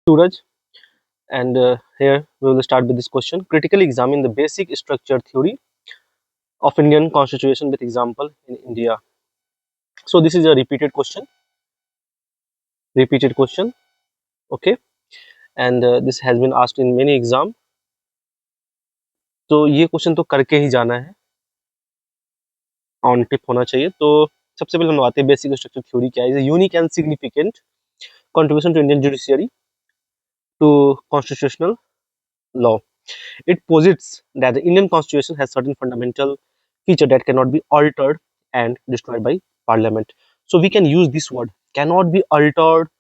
Suraj, and here we will start with this question. Critically examine the basic structure theory of Indian constitution with example in India. So this is a repeated question, okay, and this has been asked in many exam. तो ये question तो करके ही जाना है, on tip होना चाहिए. तो सबसे पहले हम आते हैं बेसिक स्ट्रक्चर थ्योरी क्या है. Unique and significant contribution to Indian judiciary to constitutional law. It posits that the Indian constitution has certain fundamental feature that cannot be altered and destroyed by parliament. So we can use this word cannot be altered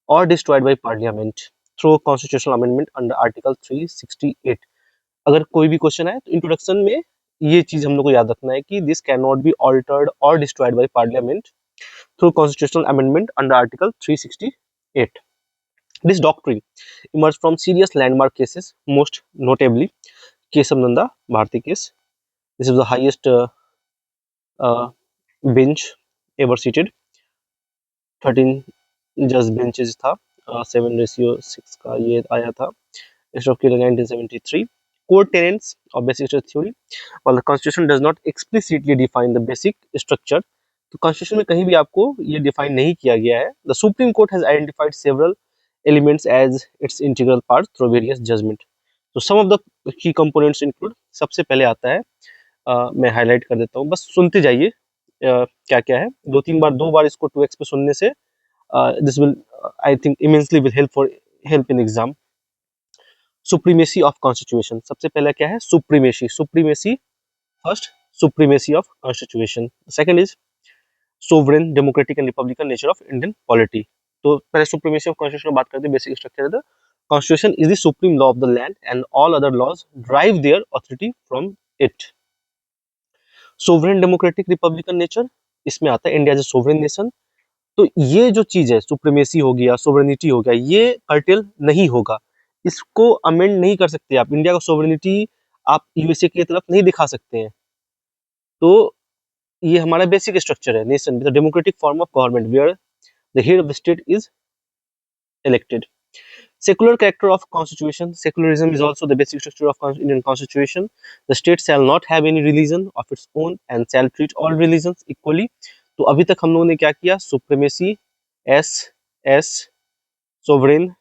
or destroyed by parliament through constitutional amendment under article 368. अगर कोई भी question है तो introduction में ये चीज हम लोग को याद रखना है कि this can not be altered और destroyed by parliament through constitutional amendment under article 368. This doctrine emerged from serious landmark cases, most notably Kesav Nanda Bharti case. This is the highest uh, bench ever seated. 13 जज benches था, 7:6 का ये आया था. Struck in 1973. Core tenets of basic structure theory. While the constitution does not explicitly define the basic structure, तो constitution में कहीं भी आपको ये डिफाइन नहीं किया गया है. The supreme court has identified several elements as its integral parts through various judgment. So some of the key components include, सबसे पहले आता है, मैं हाईलाइट कर देता हूँ, बस सुनते जाइए क्या क्या है. दो बार इसको 2x पे सुनने से this will I think immensely will help in exam. Supremacy of constitution, सबसे पहला क्या है, supremacy first, supremacy of constitution. Second is sovereign democratic and republican nature of Indian polity. तो पहले सुप्रीमेसी ऑफ कॉन्स्टिट्यूशन बात करते हैं. बेसिक स्ट्रक्चर है the constitution is the supreme law of the land and all other laws drive their authority from it. Sovereign democratic republican nature, इसमें आता है India as a sovereign nation. तो ये जो चीज है, सुप्रीमेसी हो गया, सोवरेनिटी हो गया, ये कर्टेल नहीं होगा. इसको अमेंड नहीं कर सकते आप. इंडिया का सोवरेनिटी आप यूएसए की तरफ नहीं दिखा सकते हैं. तो ये हमारा बेसिक स्ट्रक्चर है. Nation with democratic form of government where the head of the state is elected. Secular character of constitution. Secularism is also the basic structure of Indian constitution. The state shall not have any religion of its own and shall treat all religions equally. तो अभी तक हम लोगों ने क्या किया, supremacy, S, sovereign,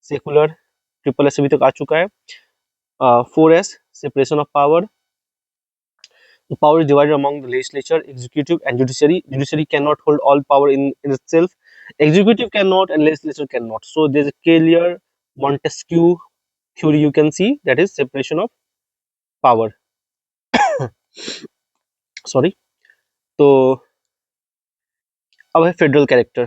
secular, triple S अभी तक आ चुका है. 4S, separation of power. The power is divided among the legislature, executive and judiciary. Judiciary cannot hold all power in itself. Executive cannot and legislature cannot. So there's a clear Montesquieu theory you can see, that is separation of power. Sorry. तो अब है federal character.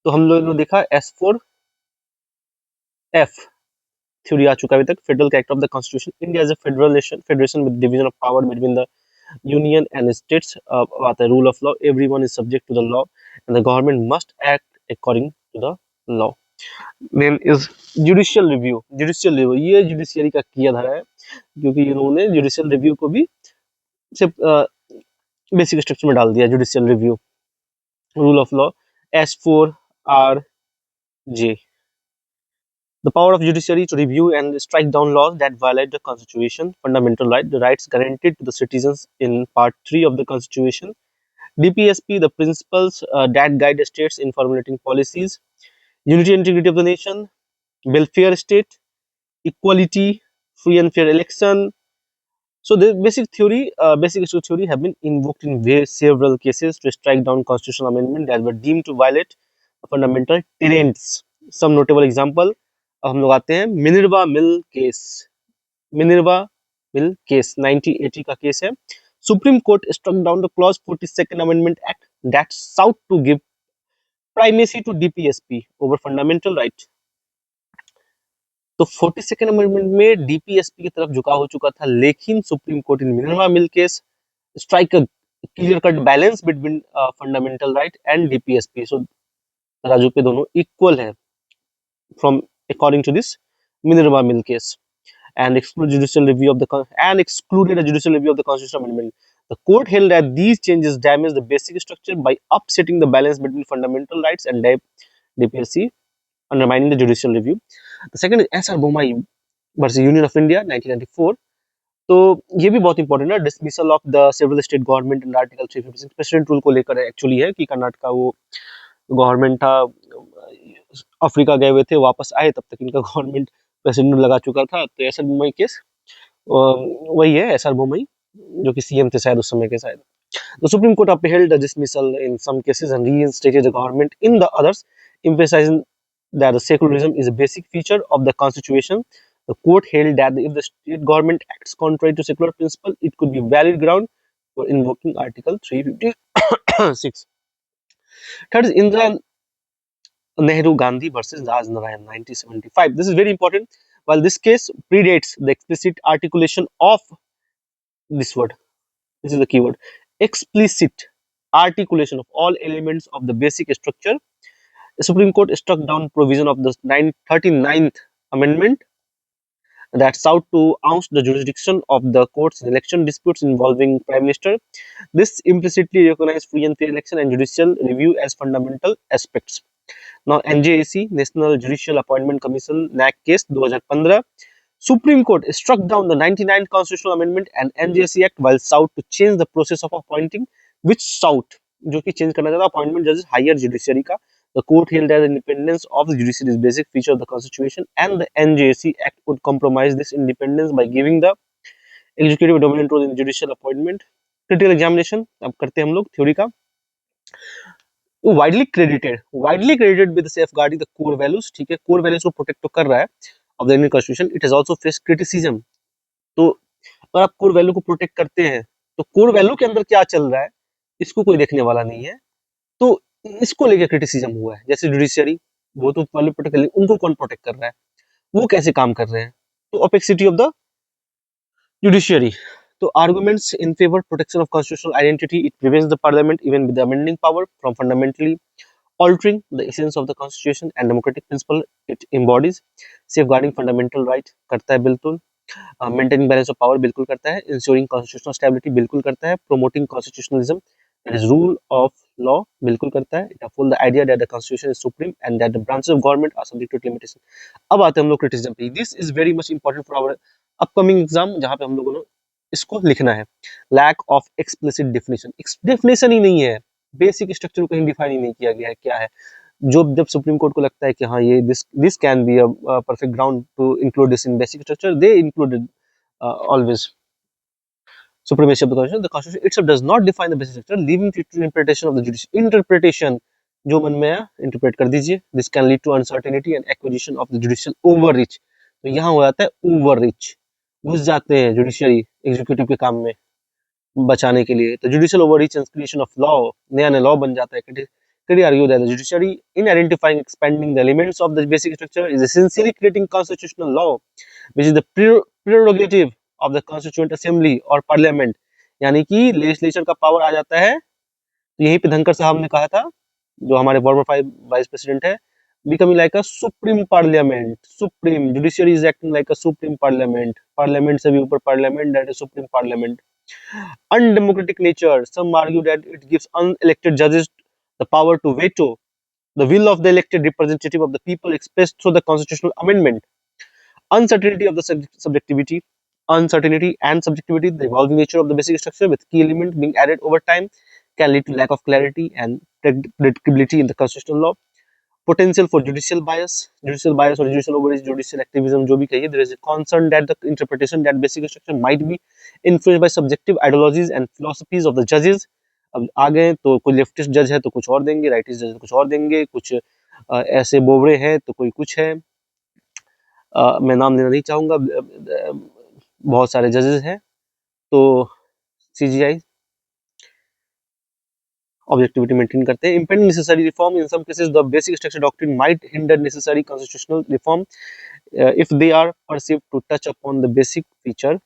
तो हम लोगों ने देखा S4F theory आ चुका है अभी तक. Federal character of the constitution. India is a federation with division of power between the union and states. The rule of law, everyone is subject to the law and the government must act according to the law. Then is judicial review. ये judiciary का किया धारा है, क्योंकि इन्होंने judicial review को भी सिर्फ बेसिक स्ट्रक्चर में डाल दिया. Judicial review, rule of law, S4RJ. The power of judiciary to review and strike down laws that violate the constitution, fundamental right, the rights guaranteed to the citizens in part 3 of the constitution. DPSP, the principles that guide the states in formulating policies. Unity and integrity of the nation, welfare state, equality, free and fair election. So the basic structure theory have been invoked in several cases to strike down constitutional amendment that were deemed to violate fundamental tenets. Some notable example, अब हम लोग आते हैं Minerva mill case 1980 का case है. Supreme court struck down the clause 42nd amendment act that sought to give primacy to DPSP over fundamental right. तो 42nd amendment में DPSP की तरफ झुकाव हो चुका था, लेकिन Supreme Court in Minerva mill case strike a clear cut balance between fundamental right and DPSP. So Raju पे दोनों इक्वल है from according to this Minerva Mill case, and excluded a judicial review of the constitutional amendment. The court held that these changes damage the basic structure by upsetting the balance between fundamental rights and DPSC undermining the judicial review. The second is SR Bommai versus Union of India 1994. तो ये भी बहुत important है, dismissal of the several state government and article 356 president rule को लेकर actually है कि कर्नाटक का वो गवर्नमेंट था, अफ्रीका गए हुए थे, वापस आए तब तक इनका गवर्नमेंट प्रेसिडेंट लगा चुका था। तो एसआर बोमई केस वही है, एसआर बोमई जो कि सीएम थे शायद उस समय के शायद। The Supreme Court upheld the dismissal in some cases and reinstated the government in the others, emphasizing that the secularism is a basic feature of the constitution. The court held that if the state government acts contrary to secular principle, it could be valid ground for invoking Article 356. Third is Indira Nehru Gandhi versus Raj Narayan 1975. This is very important. While this case predates the explicit articulation of this word, this is the keyword, explicit articulation of all elements of the basic structure, the Supreme Court struck down provision of the 39th Amendment that sought to oust the jurisdiction of the courts in election disputes involving Prime Minister. This implicitly recognized free and fair election and judicial review as fundamental aspects. Now, NJAC, National Judicial Appointment Commission, NAC case 2015. Supreme Court struck down the 99th Constitutional Amendment and NJAC Act while sought to change the process of appointing, which sought जो कि change करना चाहता appointment जजेस higher judiciary का. The court held that the independence of the judiciary is a basic feature of the constitution and the NJAC Act would compromise this independence by giving the executive a dominant role in judicial appointment. Critical examination अब करते हैं हम लोग theory का. widely credited with safeguarding the core values. ठीक है, core values को protect तो कर रहा है of the Indian Constitution. It has also faced criticism. तो अगर आप core value को protect करते हैं तो core value के अंदर क्या चल रहा है इसको कोई देखने वाला नहीं है, तो इसको लेके क्रिटिसिज्म हुआ है. जैसे जुडिशियरी, वो तो पहले प्रोटेक्ट कर, उनको कौन प्रोटेक्ट कर रहा है, वो कैसे काम कर रहे हैं, तो opacity of the judiciary. So arguments in favor protection of constitutional identity, it prevents the parliament even with the amending power from fundamentally altering the essence of the constitution and democratic principle it embodies. Safeguarding fundamental right करता है बिल्कुल, maintaining balance of power बिल्कुल करता है, ensuring constitutional stability बिल्कुल करता है, promoting constitutionalism that is rule of law बिल्कुल करता है. It upholds the idea that the constitution is supreme and that the branches of government are subject to limitation. अब आते हैं हम लोग criticism पे. This is very much important for our upcoming exam जहाँ पे हम लोगों ने इसको लिखना है. Lack of explicit definition, definition ही नहीं है, बेसिक स्ट्रक्चर को कहीं डिफाइन ही नहीं किया गया है क्या है. जब सुप्रीम कोर्ट को लगता है कि हाँ ये this can be a perfect ground to include this in basic structure, they included always supremacy of the constitution. The constitution itself does not define the basic structure, leaving it to interpretation of the judicial. Interpretation जो मन में आया interpret कर दीजिए. This can lead to uncertainty and acquisition of the judicial overreach. तो यहाँ हो जाता है overreach, घुस जाते हैं जुडिशियरी एग्जीक्यूटिव के काम में बचाने के लिए. तो judicial overreach and creation of law, नया नया लॉ बन जाता है. Could argue that the judiciary, in identifying expanding the elements of the basic structure, is essentially creating constitutional law, which is the prerogative of the constituent assembly or parliament. यानी कि legislature का power आ जाता है. तो यहीं पे धनखड़ साहब ने कहा था, जो हमारे फॉर्मर वाइस प्रेसिडेंट है, becoming like a supreme parliament. Supreme judiciary is acting like a supreme parliament. Parliament से भी ऊपर parliament, that is supreme parliament. Undemocratic nature. Some argue that it gives unelected judges the power to veto the will of the elected representative of the people expressed through the constitutional amendment. Uncertainty of the subjectivity. Uncertainty and subjectivity, the evolving nature of the basic structure with key element being added over time, can lead to lack of clarity and predictability in the constitutional law. Potential for judicial bias or judicial overreach, judicial activism जो भी कहिए. There is a concern that the interpretation that basic structure might be influenced by subjective ideologies and philosophies of the judges. अब आ गए तो कोई leftist जज है तो कुछ और देंगे, राइटिस्ट जज कुछ और देंगे, कुछ ऐसे बोबड़े हैं तो कोई कुछ है. मैं नाम लेना नहीं चाहूंगा, बहुत सारे जजेस हैं. तो CGI objectivity maintain करते हैं. Impending necessary reform, in some cases the basic structure doctrine might hinder necessary constitutional reform if they are perceived to touch upon the basic feature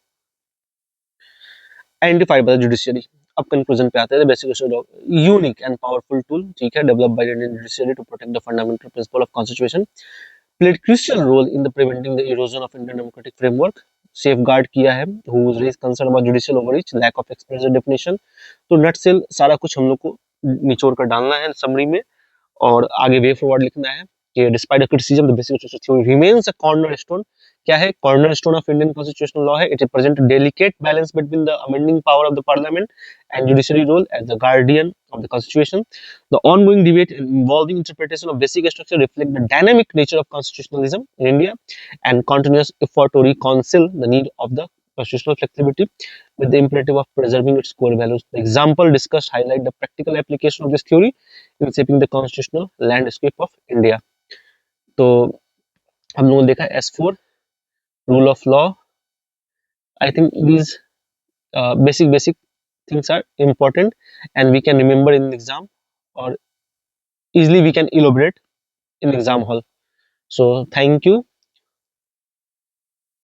identified by the judiciary. अब conclusion पे आते हैं. Basic structure unique and powerful tool, ठीक है, developed by Indian judiciary to protect the fundamental principle of constitution, played crucial role in the preventing the erosion of Indian democratic framework. safeguard किया है. who raised concern about judicial overreach, lack of explicit definition. तो nutshell सारा कुछ हम लोग को निचोड़ कर डालना है समरी में और आगे वे फॉरवर्ड लिखना है. कि despite the criticism the basic structure theory remains a cornerstone. क्या है? Cornerstone of Indian constitutional law है। It represent delicate balance between the amending power of the parliament and judiciary role as the guardian of the constitution. The ongoing debate involving interpretation of basic structure reflect the dynamic nature of constitutionalism in India and continuous effort to reconcile the need of the constitutional flexibility with the imperative of preserving its core values. The example discussed highlight the practical application of this theory in shaping the constitutional landscape of India. तो हम लोगों ने देखा S4 rule of law. I think these basic things are important and we can remember in the exam, or easily we can elaborate in exam hall. So thank you.